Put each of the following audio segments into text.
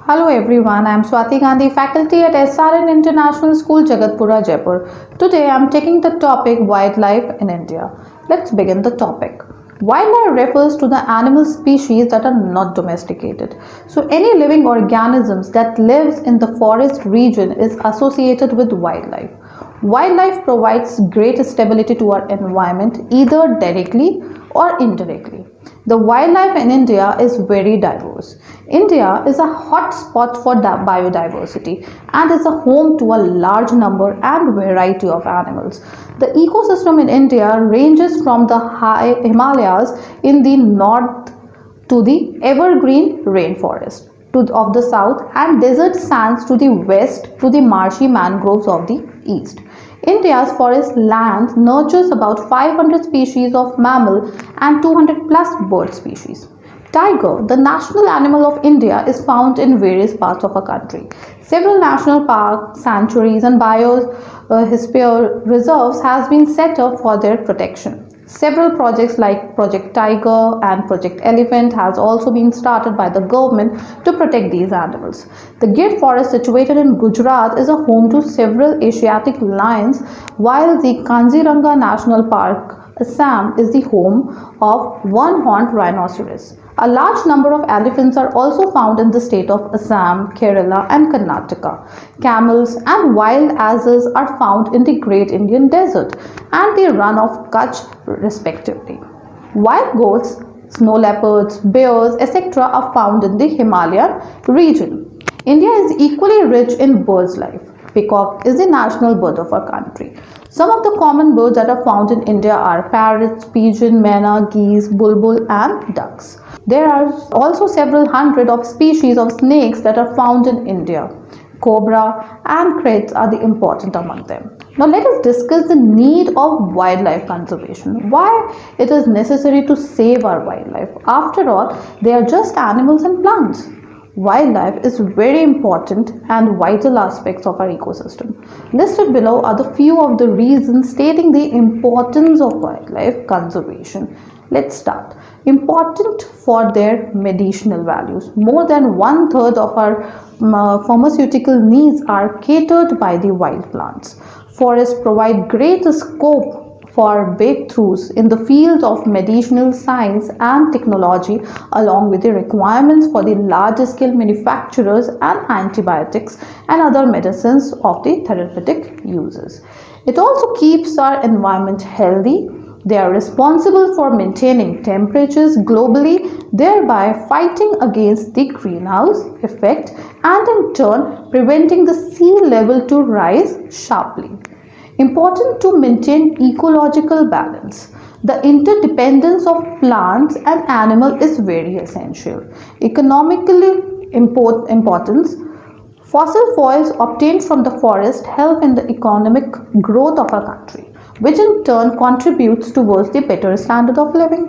Hello everyone, I am Swati Gandhi, faculty at SRN International School, Jagatpura, Jaipur. Today I am taking the topic wildlife in India. Let's begin the topic. Wildlife refers to the animal species that are not domesticated. So any living organisms that lives in the forest region is associated with wildlife. Wildlife provides great stability to our environment either directly or indirectly. The wildlife in India is very diverse. India is a hot spot for biodiversity and is a home to a large number and variety of animals. The ecosystem in India ranges from the high Himalayas in the north to the evergreen rainforest of the south and desert sands to the west to the marshy mangroves of the east. India's forest land nurtures about 500 species of mammal and 200 plus bird species. Tiger, the national animal of India, is found in various parts of our country. Several national parks, sanctuaries and biosphere reserves has been set up for their protection. Several projects like Project Tiger and Project Elephant has also been started by the government to protect these animals. The Gir forest situated in Gujarat is a home to several Asiatic lions, while the Kaziranga National Park, Assam, is the home of one-horned rhinoceros. A large number of elephants are also found in the state of Assam, Kerala and Karnataka. Camels and wild asses are found in the Great Indian Desert and the Run of Kutch respectively. Wild goats, snow leopards, bears, etc. are found in the Himalayan region. India is equally rich in birds life. Peacock is the national bird of our country. Some of the common birds that are found in India are parrots, pigeon, myna, geese, bulbul and ducks. There are also several hundred of species of snakes that are found in India. Cobra and kraits are the important among them. Now let us discuss the need of wildlife conservation. Why it is necessary to save our wildlife. After all, they are just animals and plants. Wildlife is very important and vital aspects of our ecosystem. Listed below are the few of the reasons stating the importance of wildlife conservation. Let's start. Important for their medicinal values. More than 1/3 of our pharmaceutical needs are catered by the wild plants. Forests provide great scope for breakthroughs in the field of medicinal science and technology, along with the requirements for the large-scale manufacturers and antibiotics and other medicines of the therapeutic uses. It also keeps our environment healthy. They are responsible for maintaining temperatures globally, thereby fighting against the greenhouse effect and in turn preventing the sea level to rise sharply. Important to maintain ecological balance. The interdependence of plants and animals is very essential. Economically importance. Fossil fuels obtained from the forest help in the economic growth of our country, which in turn contributes towards the better standard of living.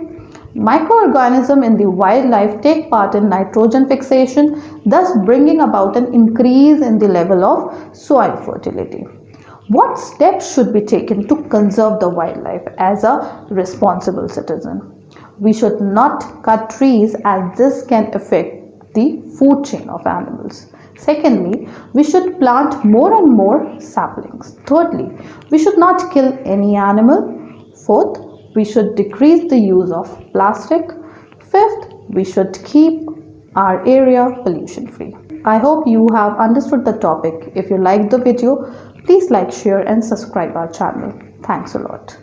Microorganisms in the wildlife take part in nitrogen fixation, thus bringing about an increase in the level of soil fertility. What steps should be taken to conserve the wildlife as a responsible citizen? We should not cut trees as this can affect the food chain of animals. Secondly, we should plant more and more saplings. Thirdly, we should not kill any animal. Fourth, we should decrease the use of plastic. Fifth, we should keep our area pollution free. I hope you have understood the topic. If you liked the video, please like, share and subscribe our channel. Thanks a lot.